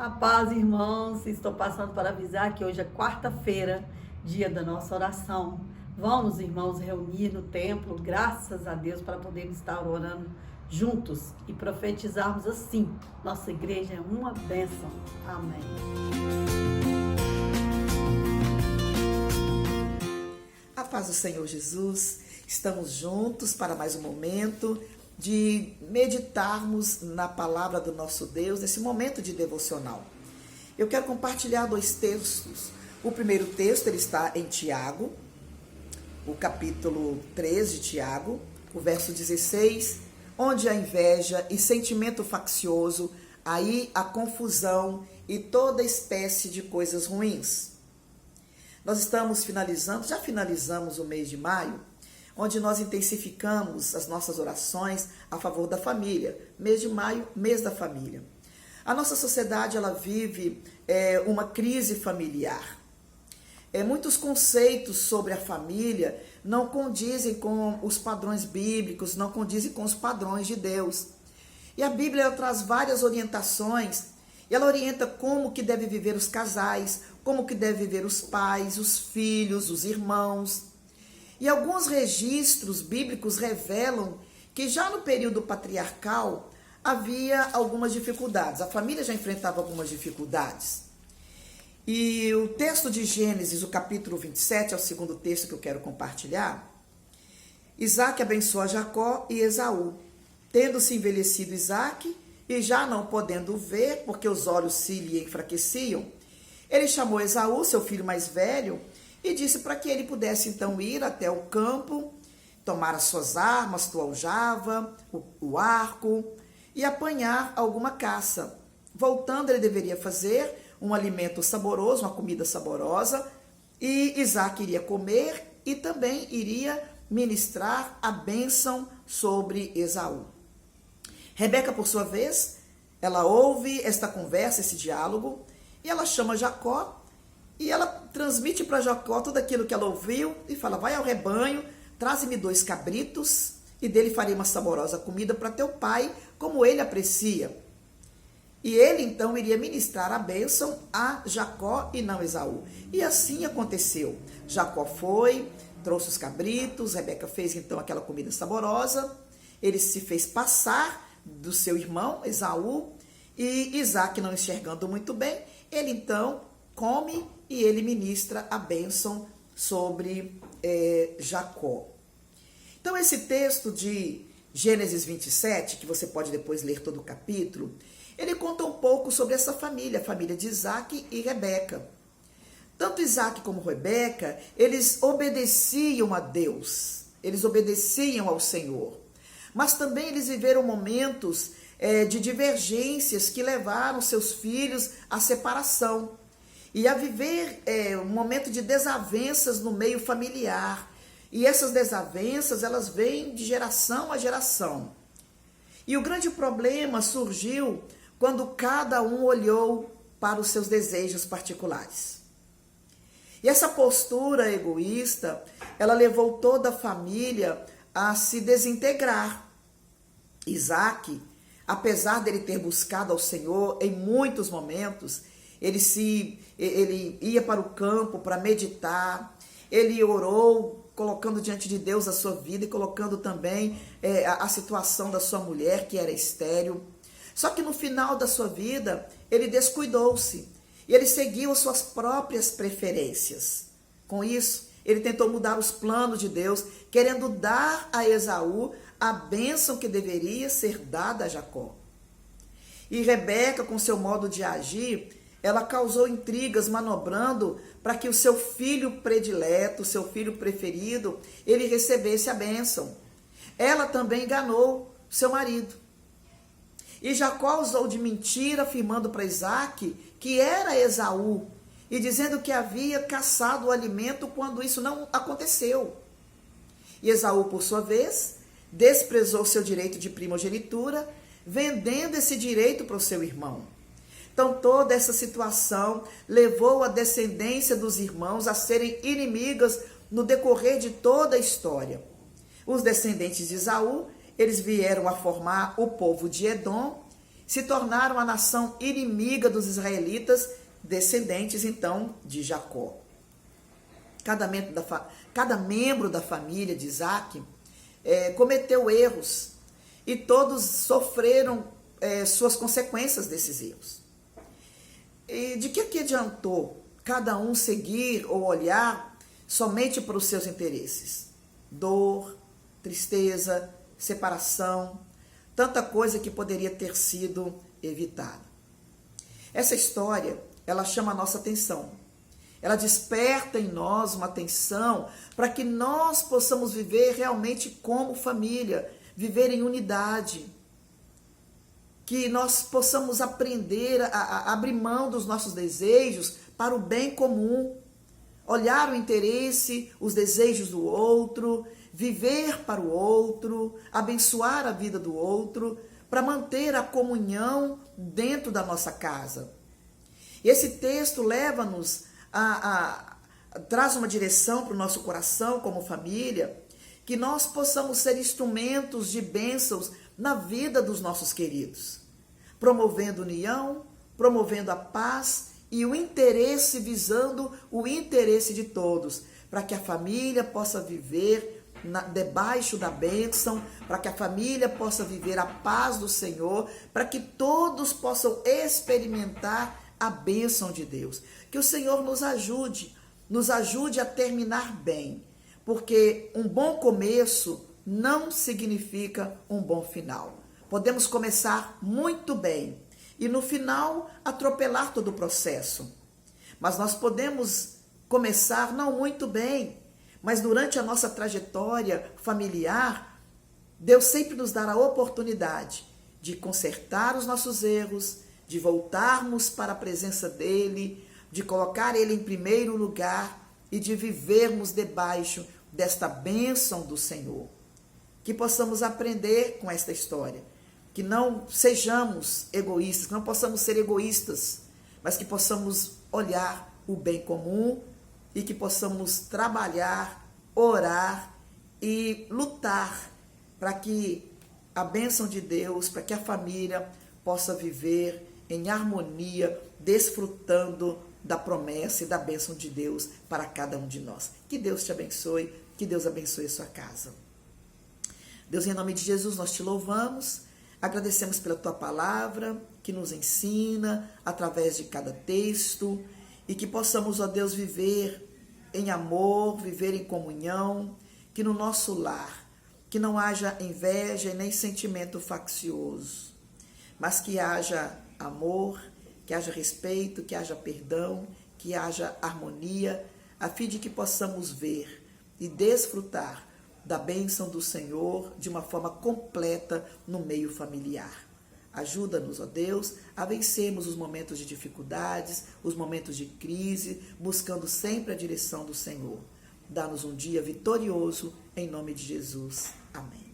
A paz, irmãos, estou passando para avisar que hoje é quarta-feira, dia da nossa oração. Vamos, irmãos, reunir no templo, graças a Deus, para podermos estar orando juntos e profetizarmos assim. Nossa igreja é uma bênção. Amém. A paz do Senhor Jesus, estamos juntos para mais um momento de meditarmos na palavra do nosso Deus, nesse momento de devocional. Eu quero compartilhar dois textos. O primeiro texto ele está em Tiago, o capítulo 3 de Tiago, o verso 16, onde a inveja e sentimento faccioso, aí a confusão e toda espécie de coisas ruins. Nós estamos já finalizamos o mês de maio, onde nós intensificamos as nossas orações a favor da família. Mês de maio, mês da família. A nossa sociedade, ela vive uma crise familiar. Muitos conceitos sobre a família não condizem com os padrões bíblicos, não condizem com os padrões de Deus. E a Bíblia ela traz várias orientações. Ela orienta como que deve viver os casais, como que deve viver os pais, os filhos, os irmãos. E alguns registros bíblicos revelam que já no período patriarcal havia algumas dificuldades. A família já enfrentava algumas dificuldades. E o texto de Gênesis, o capítulo 27, é o segundo texto que eu quero compartilhar. Isaac abençoa Jacó e Esaú. Tendo-se envelhecido Isaac e já não podendo ver, porque os olhos se lhe enfraqueciam, ele chamou Esaú, seu filho mais velho, e disse para que ele pudesse então ir até o campo, tomar as suas armas, sua aljava, o arco, e apanhar alguma caça. Voltando, ele deveria fazer um alimento saboroso, uma comida saborosa, e Isaac iria comer e também iria ministrar a bênção sobre Esaú. Rebeca, por sua vez, ela ouve esta conversa, esse diálogo, e ela chama Jacó, e ela transmite para Jacó tudo aquilo que ela ouviu e fala, vai ao rebanho, traze-me 2 cabritos e dele farei uma saborosa comida para teu pai, como ele aprecia. E ele então iria ministrar a bênção a Jacó e não Esaú. E assim aconteceu. Jacó foi, trouxe os cabritos, Rebeca fez então aquela comida saborosa, ele se fez passar do seu irmão Esaú e Isaac não enxergando muito bem, ele então come e ele ministra a bênção sobre Jacó. Então esse texto de Gênesis 27, que você pode depois ler todo o capítulo, ele conta um pouco sobre essa família, a família de Isaac e Rebeca. Tanto Isaac como Rebeca, eles obedeciam a Deus, eles obedeciam ao Senhor. Mas também eles viveram momentos de divergências que levaram seus filhos à separação. E a viver um momento de desavenças no meio familiar. E essas desavenças, elas vêm de geração a geração. E o grande problema surgiu quando cada um olhou para os seus desejos particulares. E essa postura egoísta, ela levou toda a família a se desintegrar. Isaac, apesar dele ter buscado ao Senhor em muitos momentos, ele ia para o campo para meditar, ele orou, colocando diante de Deus a sua vida e colocando também a situação da sua mulher, que era estéril. Só que no final da sua vida, ele descuidou-se e ele seguiu as suas próprias preferências. Com isso, ele tentou mudar os planos de Deus, querendo dar a Esaú a bênção que deveria ser dada a Jacó. E Rebeca, com seu modo de agir, ela causou intrigas, manobrando para que o seu filho predileto, o seu filho preferido, ele recebesse a bênção. Ela também enganou seu marido. E Jacó usou de mentira, afirmando para Isaac que era Esaú, e dizendo que havia caçado o alimento quando isso não aconteceu. E Esaú, por sua vez, desprezou seu direito de primogenitura, vendendo esse direito para o seu irmão. Então, toda essa situação levou a descendência dos irmãos a serem inimigas no decorrer de toda a história. Os descendentes de Esaú, eles vieram a formar o povo de Edom, se tornaram a nação inimiga dos israelitas, descendentes então de Jacó. Cada membro da família de Isaac cometeu erros e todos sofreram suas consequências desses erros. E de que adiantou cada um seguir ou olhar somente para os seus interesses? Dor, tristeza, separação, tanta coisa que poderia ter sido evitada. Essa história, ela chama a nossa atenção. Ela desperta em nós uma atenção para que nós possamos viver realmente como família, viver em unidade. Que nós possamos aprender a abrir mão dos nossos desejos para o bem comum. Olhar o interesse, os desejos do outro, viver para o outro, abençoar a vida do outro, para manter a comunhão dentro da nossa casa. E esse texto leva-nos traz uma direção para o nosso coração como família, que nós possamos ser instrumentos de bênçãos na vida dos nossos queridos, promovendo união, promovendo a paz e o interesse, visando o interesse de todos, para que a família possa viver debaixo da bênção, para que a família possa viver a paz do Senhor, para que todos possam experimentar a bênção de Deus. Que o Senhor nos ajude a terminar bem, porque um bom começo não significa um bom final. Podemos começar muito bem e no final atropelar todo o processo. Mas nós podemos começar não muito bem, mas durante a nossa trajetória familiar, Deus sempre nos dá a oportunidade de consertar os nossos erros, de voltarmos para a presença dEle, de colocar Ele em primeiro lugar e de vivermos debaixo desta bênção do Senhor. Que possamos aprender com esta história, que não sejamos egoístas, que não possamos ser egoístas, mas que possamos olhar o bem comum e que possamos trabalhar, orar e lutar para que a bênção de Deus, para que a família possa viver em harmonia, desfrutando da promessa e da bênção de Deus para cada um de nós. Que Deus te abençoe, que Deus abençoe a sua casa. Deus, em nome de Jesus, nós te louvamos, agradecemos pela tua palavra, que nos ensina através de cada texto, e que possamos, ó Deus, viver em amor, viver em comunhão, que no nosso lar, que não haja inveja e nem sentimento faccioso, mas que haja amor, que haja respeito, que haja perdão, que haja harmonia, a fim de que possamos ver e desfrutar da bênção do Senhor de uma forma completa no meio familiar. Ajuda-nos, ó Deus, a vencermos os momentos de dificuldades, os momentos de crise, buscando sempre a direção do Senhor. Dá-nos um dia vitorioso, em nome de Jesus. Amém.